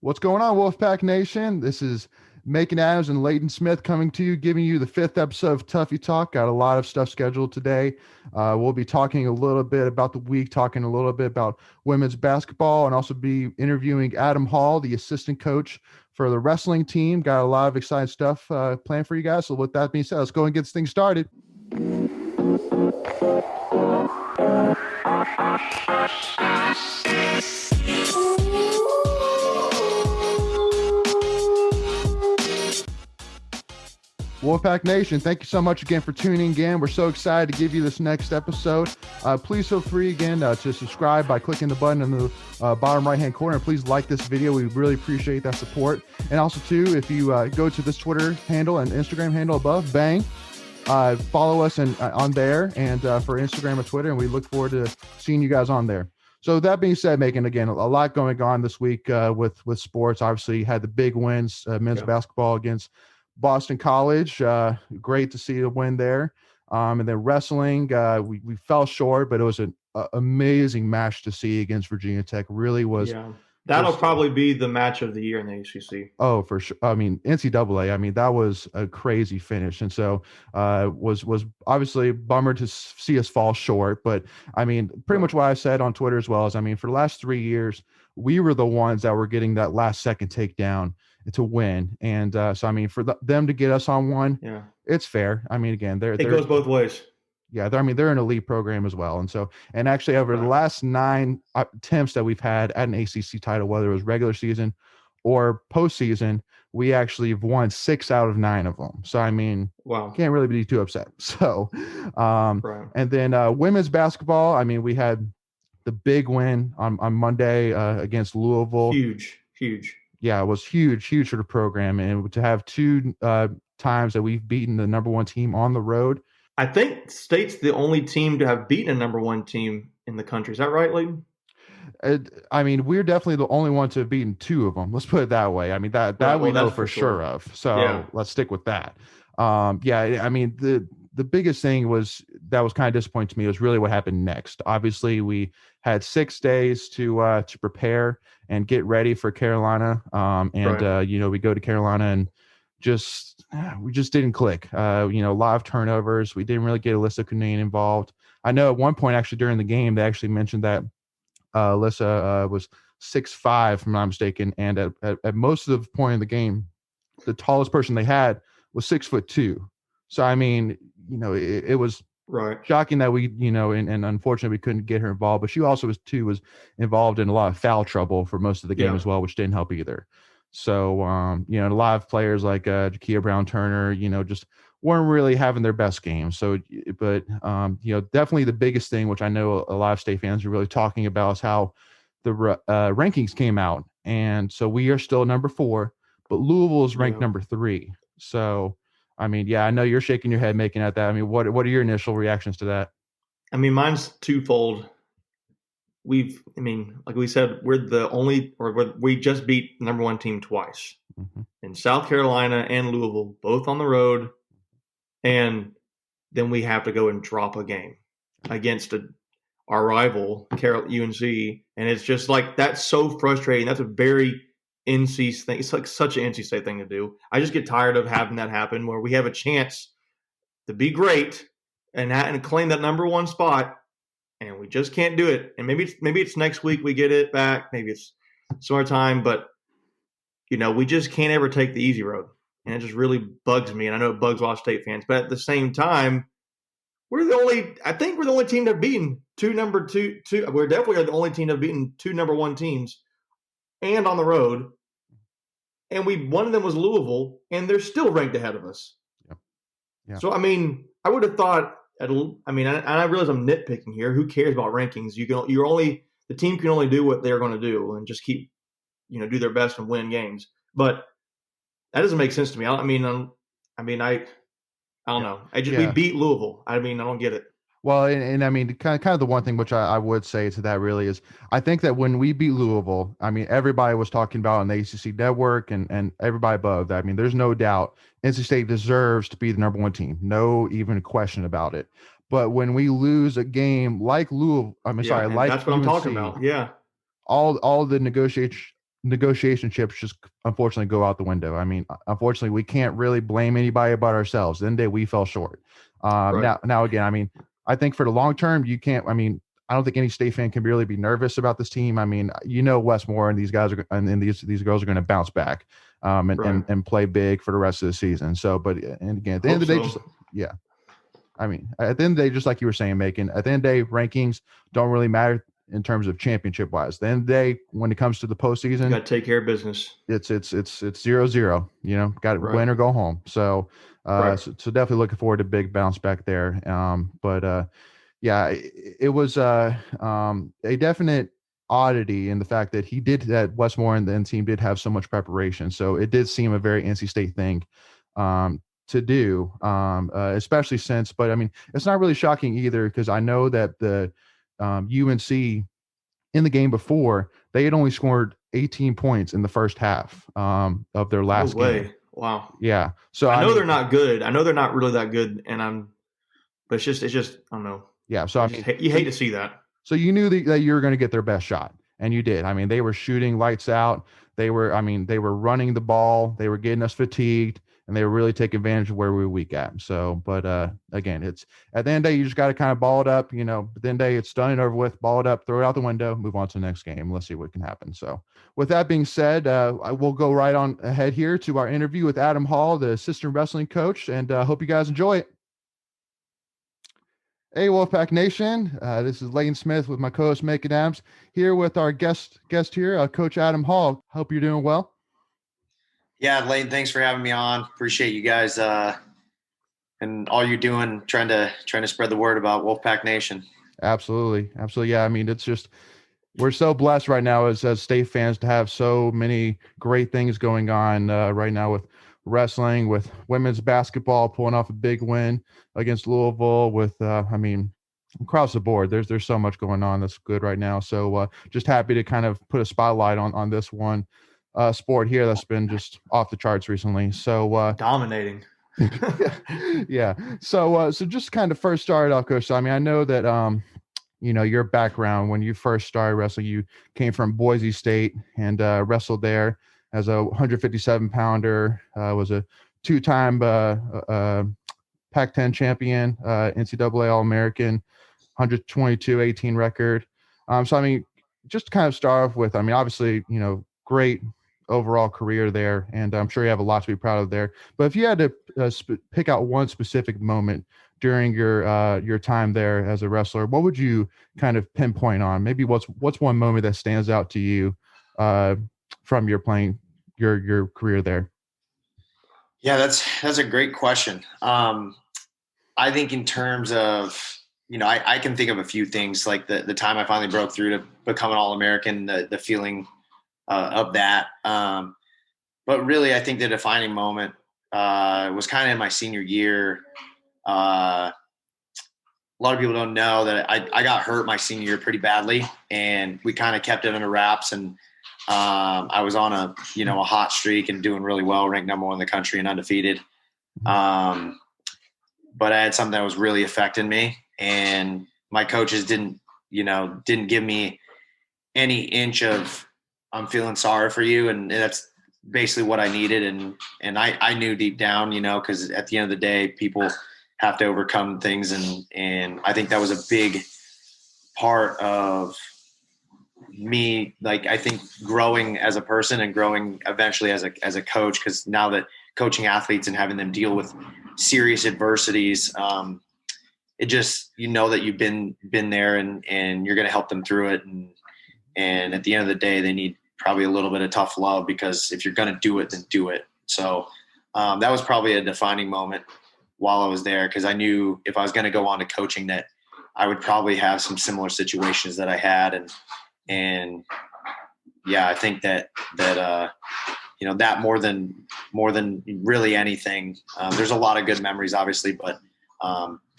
What's going on, Wolfpack Nation? This is Macon Adams and Leighton Smith coming to you, giving you the fifth episode of Tuffy Talk. Got a lot of stuff scheduled today. We'll be talking a little bit about the week, talking a little bit about women's basketball, and also be interviewing Adam Hall, the assistant coach for the wrestling team. Got a lot of exciting stuff planned for you guys. So with that being said, let's go and get things started. Wolfpack Nation, thank you so much again for tuning in. We're so excited to give you this next episode. Please feel free again to subscribe by clicking the button in the bottom right-hand corner. Please like this video. We really appreciate that support. And also, too, if you go to this Twitter handle and Instagram handle above, bang, follow us on there and for Instagram or Twitter, and we look forward to seeing you guys on there. So that being said, Megan, again, a lot going on this week with sports. Obviously, had the big wins, men's basketball against Boston College. Great to see a win there. And then wrestling, we fell short, but it was an amazing match to see against Virginia Tech. Really was. Yeah. That'll probably be the match of the year in the ACC. Oh, for sure. I mean, NCAA, I mean, that was a crazy finish. And so was obviously a bummer to see us fall short. But, I mean, pretty much what I said on Twitter as well is, I mean, for the last 3 years, we were the ones that were getting that last second takedown to win. And so, I mean, for them to get us on one, it's fair. I mean, again, it goes both ways. Yeah, they're an elite program as well. And so, and actually over the last 9 attempts that we've had at an ACC title, whether it was regular season or postseason, we actually have won 6 out of 9 of them. So, I mean, can't really be too upset. So, and then women's basketball, I mean, we had the big win on Monday against Louisville. Huge. Yeah, it was huge for the program. And to have 2 times that we've beaten the number 1 team on the road. I think State's the only team to have beaten a number 1 team in the country. Is that right, Lee? I mean, we're definitely the only one to have beaten 2 of them. Let's put it that way. I mean, that we know for sure of. So let's stick with that. I mean, the biggest thing that was kind of disappointing to me was really what happened next. Obviously, we had 6 days to prepare and get ready for Carolina. We go to Carolina and we just didn't click. A lot of turnovers. We didn't really get Alyssa Cunane involved. I know at one point actually during the game they actually mentioned that Alyssa was 6'5", if I'm not mistaken, and at most of the point in the game, the tallest person they had was 6'2". So I mean, it was shocking that we, and unfortunately we couldn't get her involved. But she also was involved in a lot of foul trouble for most of the game as well, which didn't help either. So, a lot of players like Jakia Brown-Turner, just weren't really having their best game. So, but, definitely the biggest thing, which I know a lot of State fans are really talking about, is how the rankings came out. And so we are still number 4, but Louisville is ranked number 3. So, I mean, I know you're shaking your head making at that. I mean, what are your initial reactions to that? I mean, mine's twofold. Like we said, we just beat the number 1 team twice in South Carolina and Louisville, both on the road. And then we have to go and drop a game against our rival, UNC. And it's just like, that's so frustrating. That's a very NC thing. It's like such an NC State thing to do. I just get tired of having that happen where we have a chance to be great and claim that number 1 spot. And we just can't do it. And maybe it's next week we get it back. Maybe it's some other time. But, we just can't ever take the easy road. And it just really bugs me. And I know it bugs a lot of State fans. But at the same time, we're the only team to have beaten 2 number 2. We're definitely the only team to have beaten 2 number 1 teams and on the road. And one of them was Louisville. And they're still ranked ahead of us. Yeah. So, I mean, I would have thought – I realize I'm nitpicking here. Who cares about rankings? The team can only do what they're going to do and just keep, do their best and win games. But that doesn't make sense to me. I don't know. We beat Louisville. I mean, I don't get it. Well, and I mean, kind of the one thing which I would say to that really is, I think that when we beat Louisville, I mean, everybody was talking about on the ACC network and everybody above that. I mean, there's no doubt NC State deserves to be the number 1 team. No even question about it. But when we lose a game like Louisville, like that's what I'm talking about. Yeah. All the negotiation chips just unfortunately go out the window. I mean, unfortunately, we can't really blame anybody but ourselves. Then we fell short. Right. Now again, I mean, I think for the long term, you can't. I mean, I don't think any State fan can really be nervous about this team. I mean, Westmore and these guys are and these girls are going to bounce back, and play big for the rest of the season. So, but and again, at the end of the day, just yeah. I mean, at the end of the day, just like you were saying, Macon, at the end of the day, rankings don't really matter in terms of championship wise. At the end of the day, when it comes to the postseason, you got to take care of business. It's 0-0. Got to win or go home. So, so definitely looking forward to big bounce back there. Yeah, it was a definite oddity in the fact that Westmore and the team did have so much preparation. So it did seem a very NC State thing to do, especially since. But I mean, it's not really shocking either because I know that the UNC in the game before they had only scored 18 points in the first half of their last game. Wow. Yeah. So I know they're not good. I know they're not really that good, but it's just I don't know. Yeah. So you hate to see that. So you knew that you were going to get their best shot, and you did. I mean, they were shooting lights out. They were running the ball. They were getting us fatigued, and they were really taking advantage of where we were weak at. So, but again, it's at the end of the day, you just got to kind of ball it up, But at the end of the day, it's done and over with. Ball it up, throw it out the window, move on to the next game. Let's see what can happen. So, with that being said, I will go right on ahead here to our interview with Adam Hall, the assistant wrestling coach, and hope you guys enjoy it. Hey, Wolfpack Nation. This is Layton Smith with my co-host Macon Adams here with our guest here, Coach Adam Hall. Hope you're doing well. Yeah, Layton, thanks for having me on. Appreciate you guys and all you're doing, trying to spread the word about Wolfpack Nation. Absolutely. Yeah, I mean, it's just we're so blessed right now as State fans to have so many great things going on right now with wrestling, with women's basketball pulling off a big win against Louisville, with I mean, across the board there's so much going on that's good right now. So just happy to kind of put a spotlight on this one sport here that's been just off the charts recently. So dominating. Yeah. So just kind of first started off, Coach. So, I mean, I know that your background when you first started wrestling, you came from Boise State and wrestled there as a 157-pounder, was a two-time Pac-10 champion, NCAA All-American, 122-18 record. So, I mean, just to kind of start off with, I mean, obviously, great overall career there, and I'm sure you have a lot to be proud of there. But if you had to pick out one specific moment during your time there as a wrestler, what would you kind of pinpoint on? Maybe what's one moment that stands out to you from your career there? Yeah, that's a great question. I think in terms of, I can think of a few things, like the time I finally broke through to become an All-American, the feeling of that. But really, I think the defining moment was kind of in my senior year. A lot of people don't know that I got hurt my senior year pretty badly, and we kind of kept it under wraps. And I was on a hot streak and doing really well, ranked number 1 in the country and undefeated. But I had something that was really affecting me, and my coaches didn't give me any inch of, I'm feeling sorry for you. And that's basically what I needed. And I knew deep down, because at the end of the day, people have to overcome things. And I think that was a big part of me, like, I think growing as a person and growing eventually as a coach, because now that coaching athletes and having them deal with serious adversities, it just, that you've been there and you're going to help them through it. And at the end of the day, they need probably a little bit of tough love, because if you're going to do it, then do it. So that was probably a defining moment while I was there, because I knew if I was going to go on to coaching that I would probably have some similar situations that I had. And yeah, I think that that more than really anything, there's a lot of good memories, obviously, but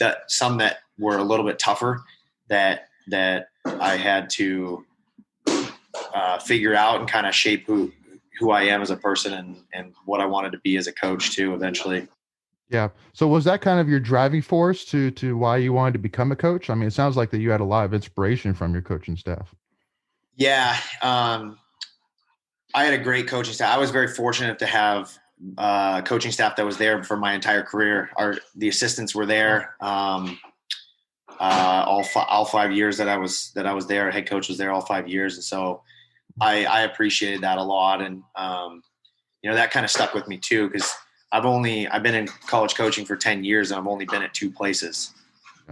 that some that were a little bit tougher that I had to figure out and kind of shape who I am as a person and what I wanted to be as a coach too, eventually. Yeah. So was that kind of your driving force to why you wanted to become a coach? I mean, it sounds like that you had a lot of inspiration from your coaching staff. Yeah. I had a great coaching staff. I was very fortunate to have coaching staff that was there for my entire career. The assistants were there. All 5 years that I was there. Head coach was there all 5 years, and so I appreciated that a lot. And that kind of stuck with me too, because I've been in college coaching for 10 years, and I've only been at 2 places.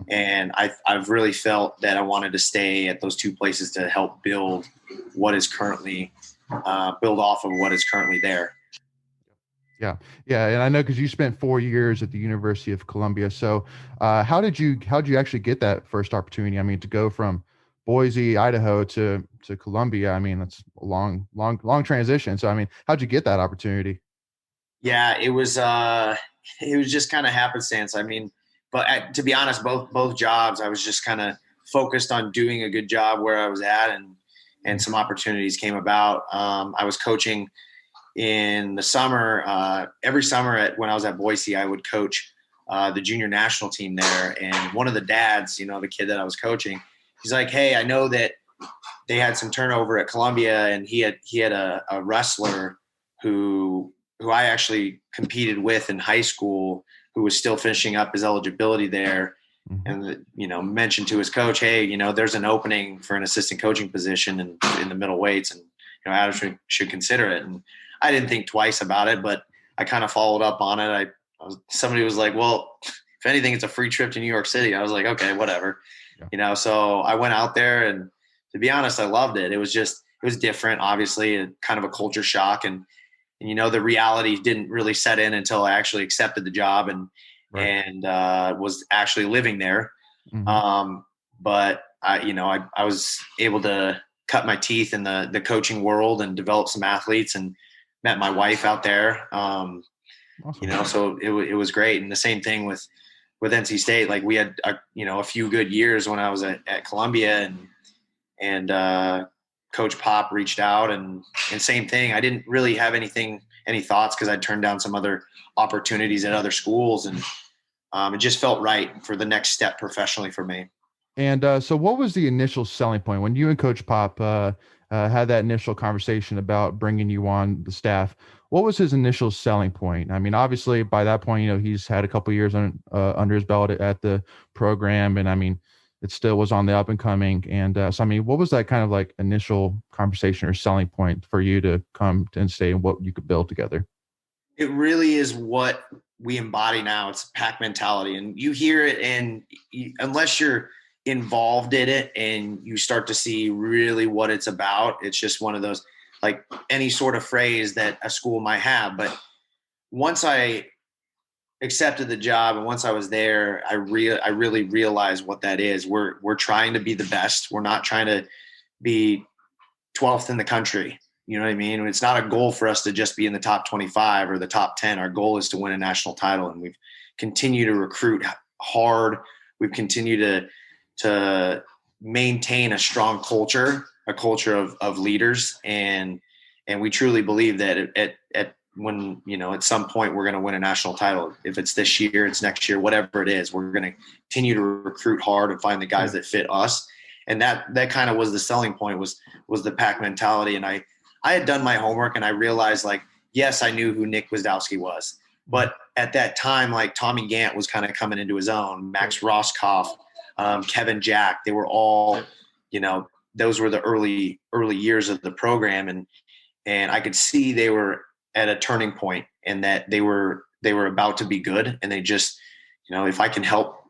And I've really felt that I wanted to stay at those 2 places to help build what is currently build off of what is currently there. Yeah. And I know, because you spent 4 years at the University of Columbia. So how did you actually get that first opportunity? I mean, to go from Boise, Idaho to Columbia, I mean, that's a long transition. So, I mean, how'd you get that opportunity? Yeah, it was just kind of happenstance. I mean, but to be honest, both jobs, I was just kind of focused on doing a good job where I was at, and some opportunities came about. I was coaching in the summer. Every summer when I was at Boise, I would coach the junior national team there. And one of the dads, the kid that I was coaching, he's like, "Hey, I know that they had some turnover at Columbia, and he had a wrestler who I actually competed with in high school, who was still finishing up his eligibility there." And, mentioned to his coach, "Hey, there's an opening for an assistant coaching position in the middle weights, and, Adam should consider it." And I didn't think twice about it, but I kind of followed up on it. Somebody was like, "Well, if anything, it's a free trip to New York City." I was like, "Okay, whatever." Yeah. So I went out there, and to be honest, I loved it. It was different, obviously, kind of a culture shock. And the reality didn't really set in until I actually accepted the job and was actually living there. Mm-hmm. But I was able to cut my teeth in the coaching world and develop some athletes, and met my wife out there. Awesome. So it was great. And the same thing with NC State. Like, we had a few good years when I was at Columbia, and Coach Pop reached out, and same thing. I didn't really have any thoughts, because I'd turned down some other opportunities at other schools, and it just felt right for the next step professionally for me. And so what was the initial selling point when you and Coach Pop had that initial conversation about bringing you on the staff? What was his initial selling point? I mean, obviously by that point, he's had a couple of years under his belt at the program, and I mean, it still was on the up and coming. And so, I mean, what was that kind of like initial conversation or selling point for you to come to NC and what you could build together? It really is what we embody now. It's pack mentality, and you hear it, and unless you're involved in it and you start to see really what it's about, it's just one of those, like any sort of phrase that a school might have. But once I accepted the job, and once I was there, I really realized what that is. We're trying to be the best. We're not trying to be 12th in the country. You know what I mean? It's not a goal for us to just be in the top 25 or the top 10. Our goal is to win a national title, and we've continued to recruit hard. We've continued to maintain a strong culture, a culture of leaders, and we truly believe that at some point we're going to win a national title. If it's this year, it's next year, whatever it is, we're going to continue to recruit hard and find the guys that fit us. And that kind of was the selling point, was the pack mentality. And I had done my homework, and I realized, like, yes, I knew who Nick Gwizdowski was, but at that time, like, Tommy Gant was kind of coming into his own, Max Roscoff, Kevin Jack, they were all, those were the early years of the program. And I could see they were at a turning point, and that they were about to be good. And they just, if I can help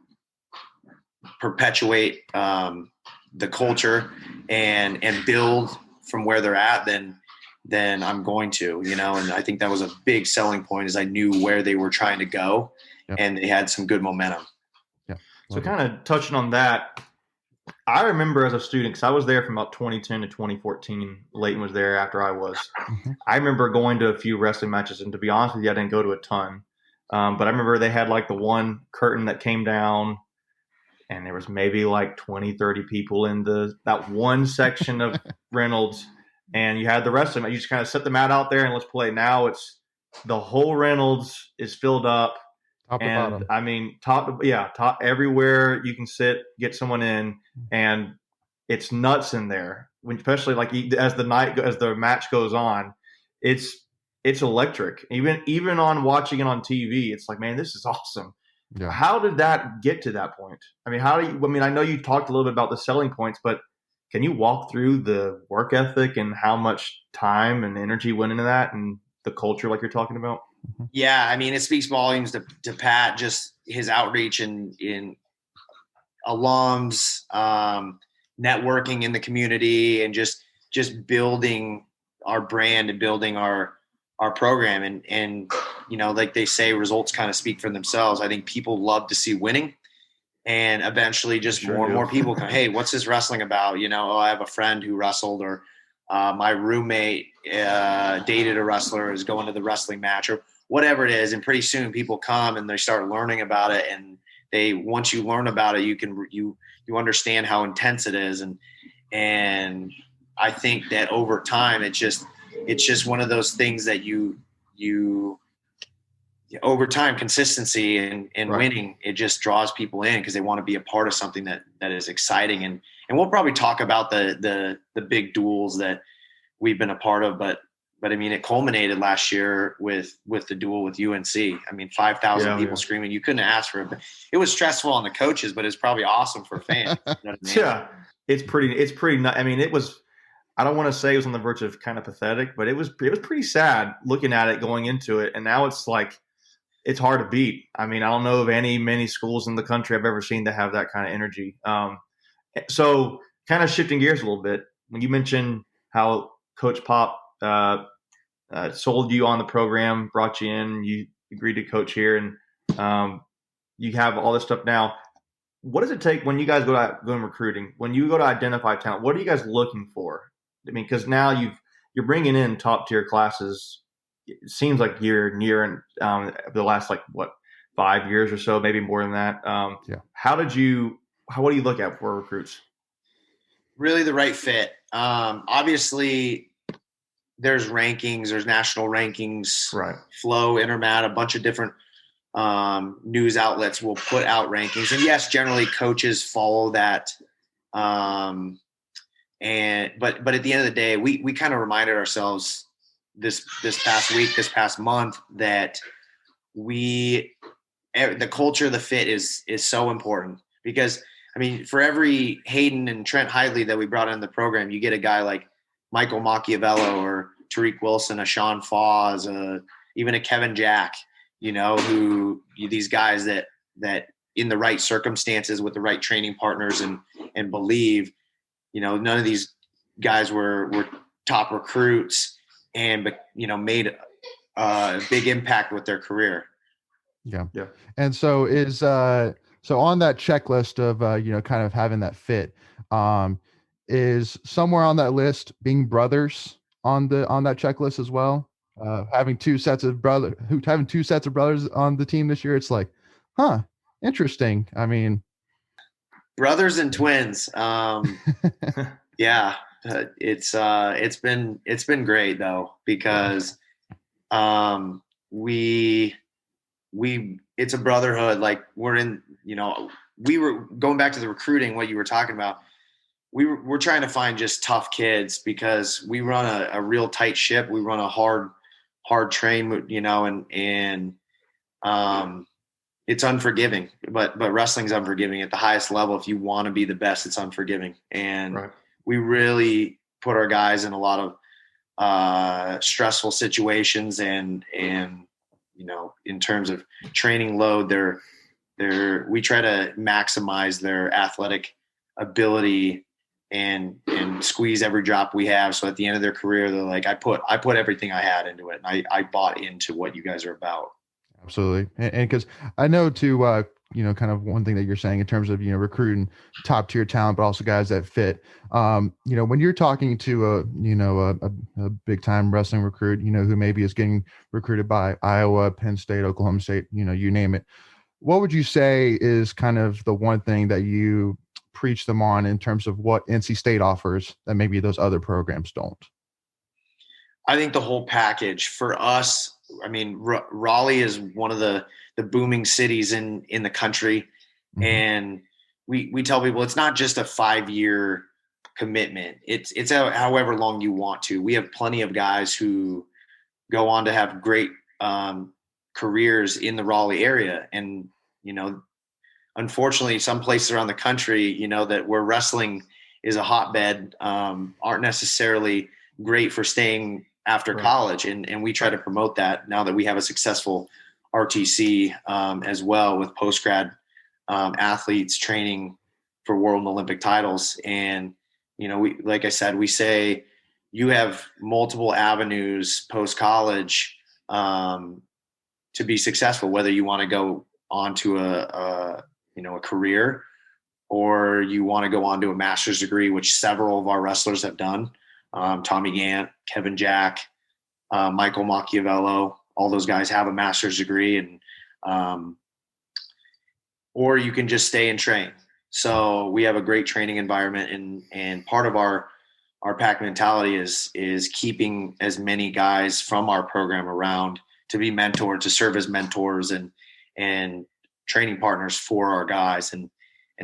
perpetuate the culture and build from where they're at, then I'm going to, and I think that was a big selling point, is I knew where they were trying to go. Yep. And they had some good momentum. Yeah. So kind of touching on that, I remember as a student, because I was there from about 2010 to 2014. Leighton was there after I was. Mm-hmm. I remember going to a few wrestling matches, and to be honest with you, I didn't go to a ton. But I remember they had like the one curtain that came down, and there was maybe like 20, 30 people in that one section of Reynolds, and you had the wrestling. You just kind of set the mat out there and let's play. Now it's the whole Reynolds is filled up. Top to bottom. I mean, top everywhere you can sit, get someone in, and it's nuts in there. Especially like as the match goes on, it's electric. Even on watching it on TV, it's like, man, this is awesome. Yeah. How did that get to that point? I mean, I know you talked a little bit about the selling points, but can you walk through the work ethic and how much time and energy went into that and the culture like you're talking about? Yeah, I mean, it speaks volumes to Pat, just his outreach in alums, networking in the community, and just building our brand and building our program. And like they say, results kind of speak for themselves. I think people love to see winning, and eventually just more and more people come, hey, what's this wrestling about? I have a friend who wrestled, or my roommate dated a wrestler, is going to the wrestling match, or whatever it is. And pretty soon people come and they start learning about it. And once you learn about it, you understand how intense it is. And I think that over time, it's just one of those things that you over time, consistency and right. winning, it just draws people in because they want to be a part of something that is exciting. And we'll probably talk about the big duels that we've been a part of, but I mean, it culminated last year with the duel with UNC. I mean, 5,000 people screaming. You couldn't ask for it. But it was stressful on the coaches, but it's probably awesome for fans. You know what I mean? Yeah, it's pretty. I mean, it was. I don't want to say it was on the verge of kind of pathetic, but it was pretty sad looking at it going into it. And now it's like it's hard to beat. I mean, I don't know of many schools in the country I've ever seen that have that kind of energy. So kind of shifting gears a little bit, when you mentioned how Coach Pop sold you on the program, brought you in, you agreed to coach here, and you have all this stuff now. What does it take when you guys go in recruiting? When you go to identify talent, what are you guys looking for? I mean, because now you're bringing in top tier classes. It seems like you're near the last 5 years or so, maybe more than that. What do you look at for recruits? Really the right fit. Obviously there's rankings, there's national rankings, right? Flow, Intermat, a bunch of different news outlets will put out rankings. And yes, generally coaches follow that. But at the end of the day, we kind of reminded ourselves this past week, this past month, that the culture, the fit is so important. Because I mean, for every Hayden and Trent Hidley that we brought into the program, you get a guy like Michael Machiavello or Tariq Wilson, a Sean Foss, even a Kevin Jack, these guys that in the right circumstances with the right training partners and believe, none of these guys were top recruits and made a big impact with their career. Yeah. And so so on that checklist of kind of having that fit, is somewhere on that list being brothers on that checklist as well? Having two sets of brothers on the team this year, it's like, interesting. I mean, brothers and twins. Yeah, it's been great though, because it's a brotherhood. Like we're in, we were going back to the recruiting, what you were talking about. We're trying to find just tough kids because we run a real tight ship. We run a hard train, and it's unforgiving, but wrestling's unforgiving at the highest level. If you want to be the best, it's unforgiving. And we really put our guys in a lot of stressful situations and in terms of training load, we try to maximize their athletic ability and squeeze every drop we have. So at the end of their career, they're like, I put everything I had into it, and I bought into what you guys are about. Absolutely. And because I know too, kind of one thing that you're saying in terms of, recruiting top tier talent, but also guys that fit, when you're talking to a big time wrestling recruit, who maybe is getting recruited by Iowa, Penn State, Oklahoma State, you name it. What would you say is kind of the one thing that you preach them on in terms of what NC State offers that maybe those other programs don't? I think the whole package for us. I mean, Raleigh is one of the booming cities in the country. Mm-hmm. And we tell people it's not just a 5-year commitment. It's however long you want to. We have plenty of guys who go on to have great careers in the Raleigh area. And, unfortunately, some places around the country, that where wrestling is a hotbed, aren't necessarily great for staying after college. And we try to promote that now that we have a successful RTC as well, with post-grad athletes training for world and Olympic titles. And, like I said, we say you have multiple avenues post-college to be successful, whether you want to go on to a career, or you want to go on to a master's degree, which several of our wrestlers have done. Tommy Gant, Kevin Jack, Michael Machiavello, all those guys have a master's degree, and or you can just stay and train. So we have a great training environment, and part of our pack mentality is keeping as many guys from our program around to be mentored, to serve as mentors and training partners for our guys. And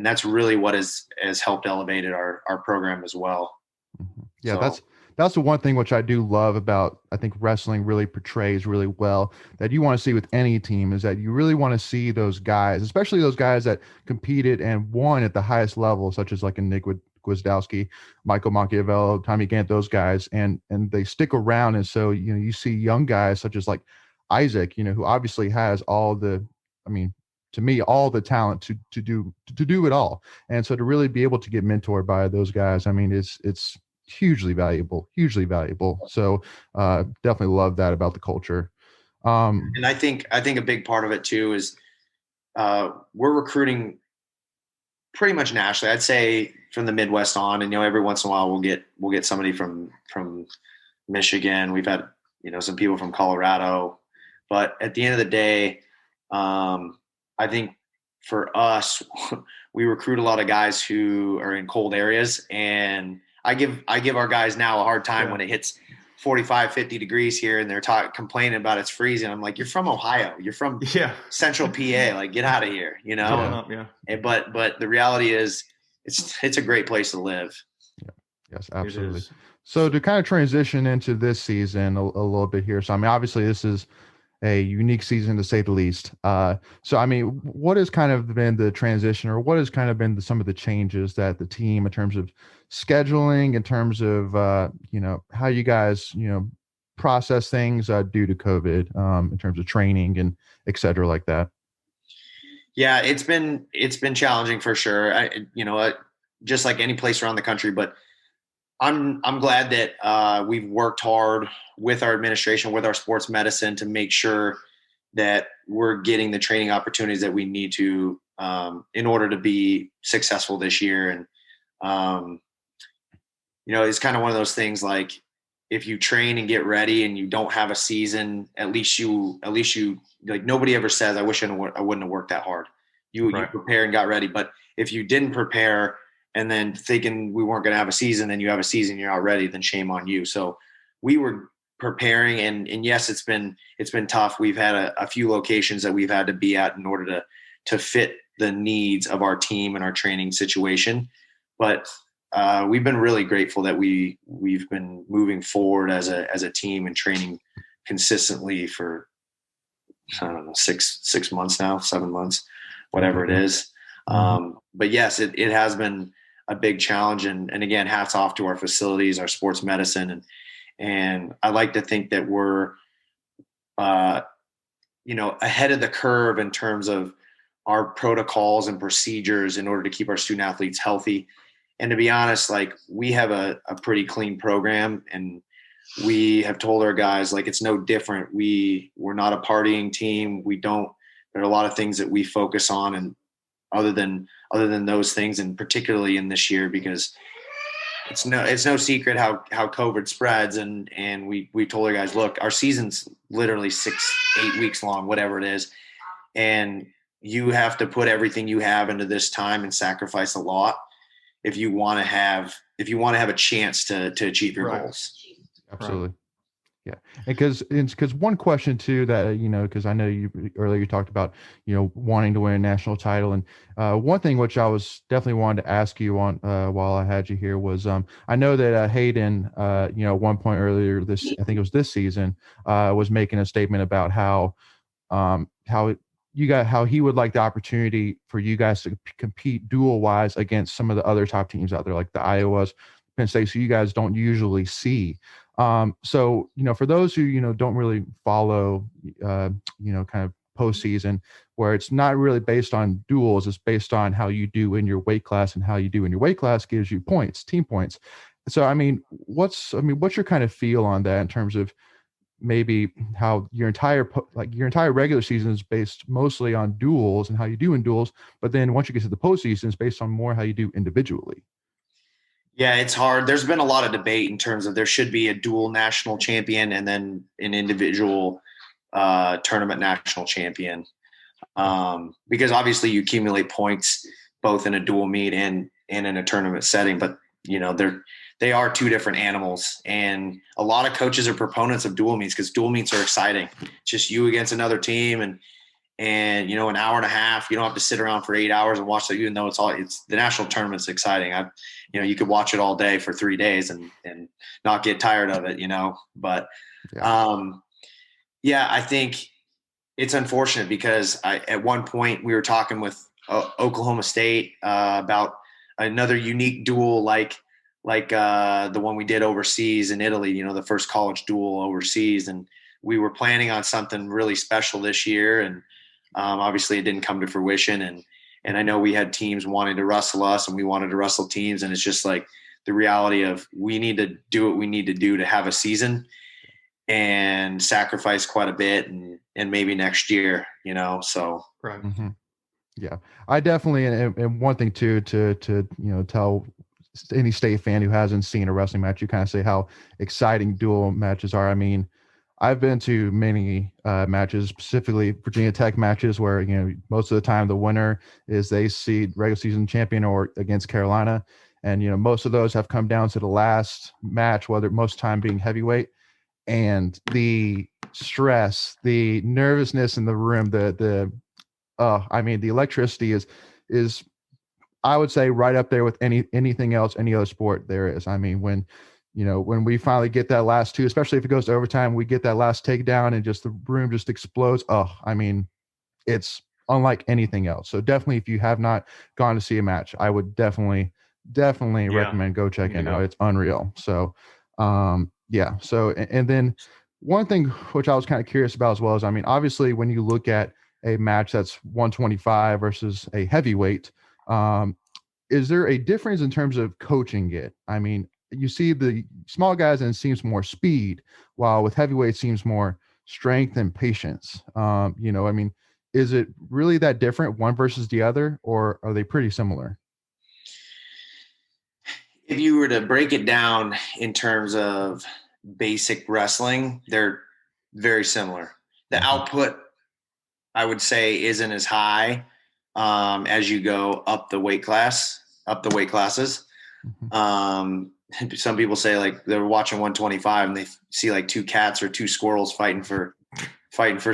that's really what has helped elevate our program as well. Mm-hmm. Yeah. So that's the one thing which I do love about, I think wrestling really portrays really well, that you want to see with any team, is that you really want to see those guys, especially those guys that competed and won at the highest level, such as like a Nick Gwizdowski, Michael Machiavello, Tommy Gant, those guys, and they stick around. And so, you see young guys such as like Isaac, who obviously has all the, to me, all the talent to do it all. And so to really be able to get mentored by those guys, it's hugely valuable. So definitely love that about the culture. And I think a big part of it too is we're recruiting pretty much nationally. I'd say from the Midwest on, and every once in a while we'll get somebody from Michigan. We've had some people from Colorado, but at the end of the day, I think for us, we recruit a lot of guys who are in cold areas, and I give our guys now a hard time when it hits 45, 50 degrees here and they're complaining about it's freezing. I'm like, you're from Ohio. You're from central PA. Like, get out of here, But the reality is it's a great place to live. Yeah. Yes, absolutely. So to kind of transition into this season a little bit here. So, obviously this is a unique season to say the least. So, what has kind of been the transition, or what has kind of been some of the changes that the team, in terms of scheduling, in terms of, how you guys, process things due to COVID, in terms of training and et cetera, like that? Yeah, it's been challenging for sure. Just like any place around the country, but I'm glad that we've worked hard with our administration, with our sports medicine, to make sure that we're getting the training opportunities that we need to in order to be successful this year. And it's kind of one of those things, like, if you train and get ready and you don't have a season, at least you like, nobody ever says, I wish I wouldn't have worked that hard. You prepare and got ready. But if you didn't prepare and then thinking we weren't going to have a season, and you have a season, you're not ready, then shame on you. So we were preparing, and yes, it's been tough. We've had a few locations that we've had to be at in order to fit the needs of our team and our training situation. But we've been really grateful that we've been moving forward as a team and training consistently for, I don't know, 6 months now, 7 months, whatever it is. But yes, it has been a big challenge. And again, hats off to our facilities, our sports medicine. And I like to think that we're, ahead of the curve in terms of our protocols and procedures in order to keep our student athletes healthy. And to be honest, like, we have a pretty clean program, and we have told our guys, like, it's no different. We're not a partying team. There are a lot of things that we focus on, and other than those things, and particularly in this year, because it's no secret how COVID spreads. And we told our guys, look, our season's literally 6-8 weeks long, whatever it is. And you have to put everything you have into this time and sacrifice a lot if you want to have a chance to achieve your goals. Absolutely. Yeah, because one question too that because I know you earlier you talked about wanting to win a national title, and one thing which I was definitely wanted to ask you on while I had you here was I know that Hayden at one point earlier this, I think it was this season, was making a statement about how how he would like the opportunity for you guys to compete dual wise against some of the other top teams out there, like the Iowas, Penn State, so you guys don't usually see. So for those who don't really follow, kind of postseason, where it's not really based on duels, it's based on how you do in your weight class, and how you do in your weight class gives you points, team points. So what's your kind of feel on that in terms of maybe how your entire regular season is based mostly on duels and how you do in duels, but then once you get to the postseason, it's based on more how you do individually? Yeah, it's hard. There's been a lot of debate in terms of there should be a dual national champion and then an individual tournament national champion, because obviously you accumulate points both in a dual meet and in a tournament setting, but they are two different animals. And a lot of coaches are proponents of dual meets because dual meets are exciting. It's just you against another team, and an hour and a half. You don't have to sit around for 8 hours and watch that, even though it's the national tournament's exciting. You could watch it all day for 3 days and not get tired of it, but I think it's unfortunate because at one point we were talking with Oklahoma State about another unique duel like the one we did overseas in Italy, the first college duel overseas. And we were planning on something really special this year. And obviously it didn't come to fruition. And I know we had teams wanting to wrestle us and we wanted to wrestle teams. And it's just like the reality of we need to do what we need to do to have a season and sacrifice quite a bit and maybe next year, so. Right. Mm-hmm. Yeah, I definitely, and one thing too, to tell any state fan who hasn't seen a wrestling match, you kind of say how exciting dual matches are. I mean, I've been to many matches, specifically Virginia Tech matches, where most of the time the winner is they seed regular season champion or against Carolina, and most of those have come down to the last match, whether most time being heavyweight, and the stress, the nervousness in the room, the electricity is I would say right up there with anything else, any other sport there is. I mean, when we finally get that last two, especially if it goes to overtime, we get that last takedown and just the room just explodes. It's unlike anything else. So definitely, if you have not gone to see a match, I would definitely recommend go check it out. It's unreal. So, So, and then one thing which I was kind of curious about as well is, obviously when you look at a match that's 125 versus a heavyweight, is there a difference in terms of coaching it? You see the small guys and it seems more speed, while with heavyweight it seems more strength and patience. Is it really that different, one versus the other, or are they pretty similar? If you were to break it down in terms of basic wrestling, they're very similar. The output, I would say, isn't as high as you go up the weight classes. Some people say like they're watching 125 and they see like two cats or two squirrels fighting for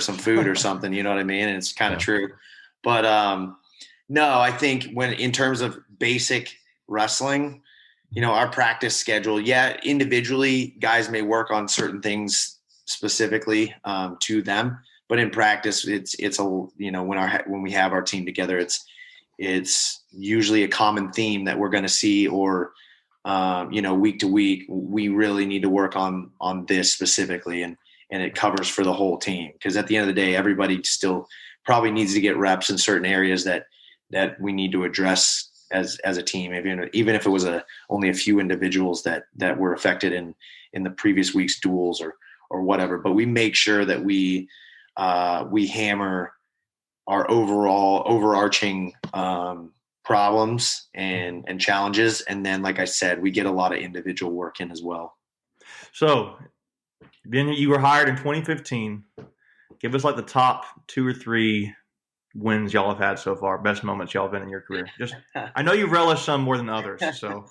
some food or something. You know what I mean? And it's kind of true. But no, I think when in terms of basic wrestling, our practice schedule, individually guys may work on certain things specifically to them. But in practice, it's a when we have our team together, it's usually a common theme that we're going to see, or week to week, we really need to work on this specifically, and it covers for the whole team. Because at the end of the day, everybody still probably needs to get reps in certain areas that we need to address as a team, even if it was only a few individuals that were affected in the previous week's duels or whatever. But we make sure that we hammer our overarching problems and challenges. And then, like I said, we get a lot of individual work in as well. So then you were hired in 2015. Give us like the top 2 or 3 wins y'all have had so far, best moments y'all have been in your career. I know you've relished some more than others. So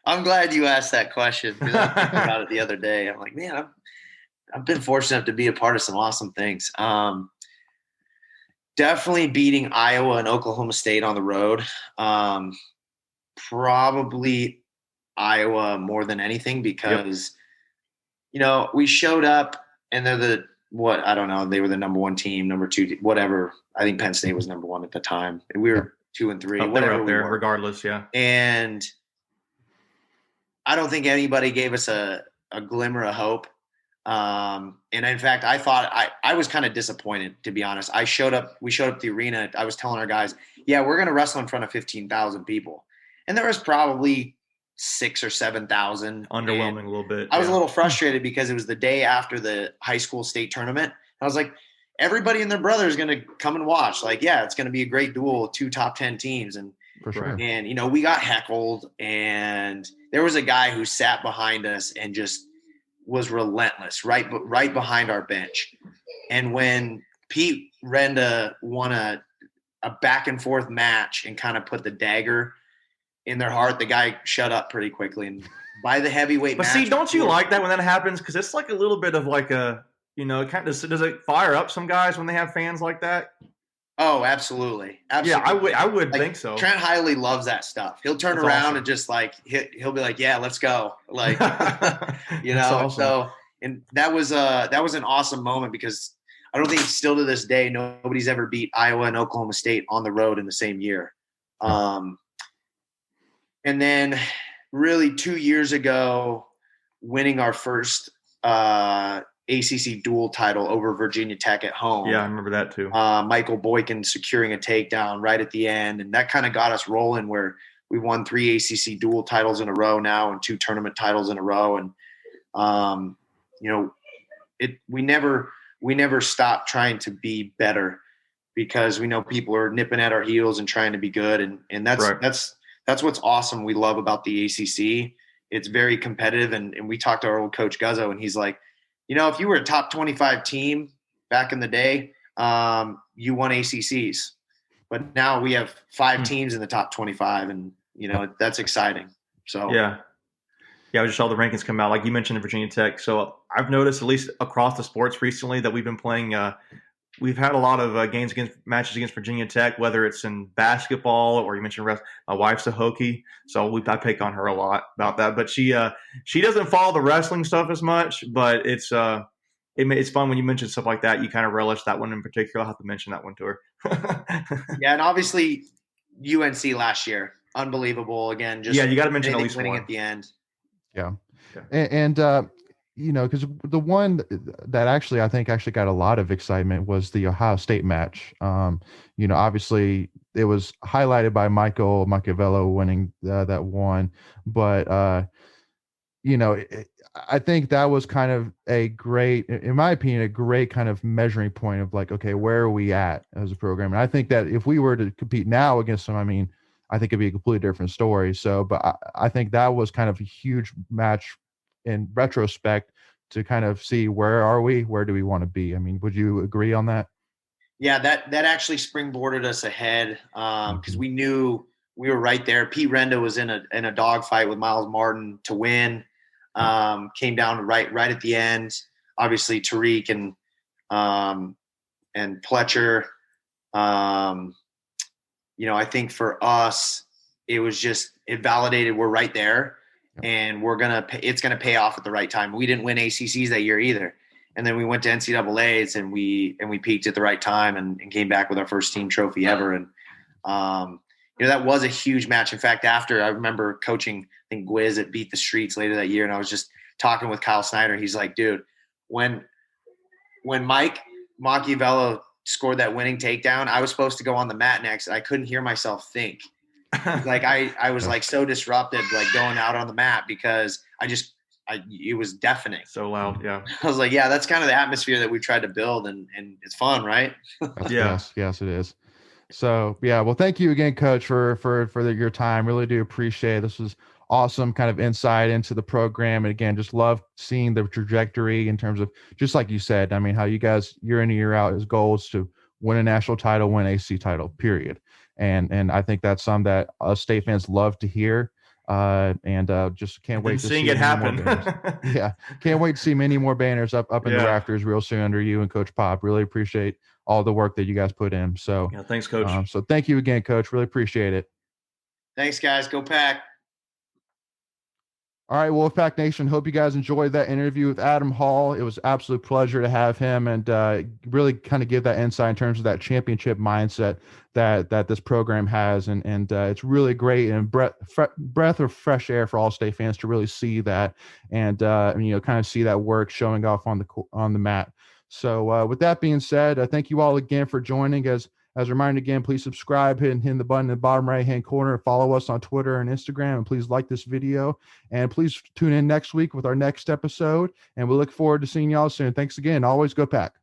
I'm glad you asked that question, because I was thinking about it the other day. I'm like, man, I've been fortunate enough to be a part of some awesome things. Definitely beating Iowa and Oklahoma State on the road. Probably Iowa more than anything because, we showed up and they're I don't know. They were the number one team, number two, whatever. I think Penn State was number one at the time. And we were 2 and 3, whatever up there, regardless. Yeah. And I don't think anybody gave us a glimmer of hope. And in fact, I thought I was kind of disappointed, to be honest. We showed up at the arena. I was telling our guys, yeah, we're going to wrestle in front of 15,000 people. And there was probably 6,000 or 7,000. Underwhelming a little bit. I was a little frustrated because it was the day after the high school state tournament. I was like, everybody and their brother is going to come and watch. Like, yeah, it's going to be a great duel, 2 top 10 teams. And, for sure. And, we got heckled, and there was a guy who sat behind us and just was relentless right behind our bench. And when Pete Renda won a back and forth match and kind of put the dagger in their heart, the guy shut up pretty quickly. And by the heavyweight match. But see, don't you like that when that happens? Because it's like a little bit of like a, kind of, does it fire up some guys when they have fans like that? Oh, absolutely. Yeah, I would think so. Trent Hiley loves that stuff. He'll turn around awesome. And just like he'll be like, "Yeah, let's go." Like, awesome. So, and that was an awesome moment because I don't think still to this day nobody's ever beat Iowa and Oklahoma State on the road in the same year. And then really 2 years ago, winning our first ACC dual title over Virginia Tech at home. Yeah, I remember that too. Michael Boykin securing a takedown right at the end. And that kind of got us rolling where we won 3 ACC dual titles in a row now and 2 tournament titles in a row. And, we never stopped trying to be better because we know people are nipping at our heels and trying to be good. And that's what's awesome. We love about the ACC. It's very competitive. And we talked to our old coach Guzzo, and he's like, if you were a top 25 team back in the day, you won ACCs. But now we have 5 teams in the top 25, and, that's exciting. So yeah, I just saw the rankings come out. Like you mentioned, Virginia Tech. So I've noticed, at least across the sports recently, that we've been playing we've had a lot of matches against Virginia Tech, whether it's in basketball or you mentioned my wife's a Hokie, so I pick on her a lot about that. But she doesn't follow the wrestling stuff as much, but it's fun when you mention stuff like that. You kind of relish that one in particular. I'll have to mention that one to her. Yeah, and obviously UNC last year, unbelievable again. Just you got to mention at least winning one at the end. Yeah. And because the one that I think got a lot of excitement was the Ohio State match. Obviously it was highlighted by Michael Machiavello winning that one, but I think that was kind of in my opinion, a great kind of measuring point of like, okay, where are we at as a program? And I think that if we were to compete now against them, I think it'd be a completely different story. So, but I think that was kind of a huge match in retrospect to kind of see where are we, where do we want to be? Would you agree on that? Yeah, that actually springboarded us ahead because we knew we were right there. Pete Renda was in a dogfight with Miles Martin to win. Came down right at the end. Obviously, Tariq and Pletcher. I think for us, it validated we're right there. And it's gonna pay off at the right time. We didn't win ACCs that year either, and then we went to NCAA's and we peaked at the right time and came back with our first team trophy ever. And that was a huge match. In fact, after I remember coaching, I think Gwiz at Beat the Streets later that year, and I was just talking with Kyle Snyder. He's like, dude, when Mike Machiavello scored that winning takedown, I was supposed to go on the mat next, and I couldn't hear myself think. Like I was like so disrupted, like going out on the mat because it was deafening. So loud. Yeah. I was like, yeah, that's kind of the atmosphere that we tried to build, and it's fun, right? Yeah. Yes, it is. So yeah, well, thank you again, Coach, for your time. Really do appreciate it. This was awesome kind of insight into the program. And again, just love seeing the trajectory in terms of, just like you said, how you guys year in and year out, his goals to win a national title, win AC title, period. And I think that's something that us state fans love to hear. And just can't wait to see it happen. Yeah, can't wait to see many more banners up in the rafters real soon under you and Coach Pop. Really appreciate all the work that you guys put in. So thanks, Coach. So thank you again, Coach. Really appreciate it. Thanks, guys. Go Pack. All right, Wolfpack Nation, hope you guys enjoyed that interview with Adam Hall. It was an absolute pleasure to have him and really kind of give that insight in terms of that championship mindset that this program has. And it's really great and breath of fresh air for all state fans to really see that and kind of see that work showing off on the mat. So with that being said, thank you all again for joining us. As a reminder, again, please subscribe, hit the button in the bottom right-hand corner, follow us on Twitter and Instagram, and please like this video. And please tune in next week with our next episode, and we look forward to seeing y'all soon. Thanks again. Always go Pack.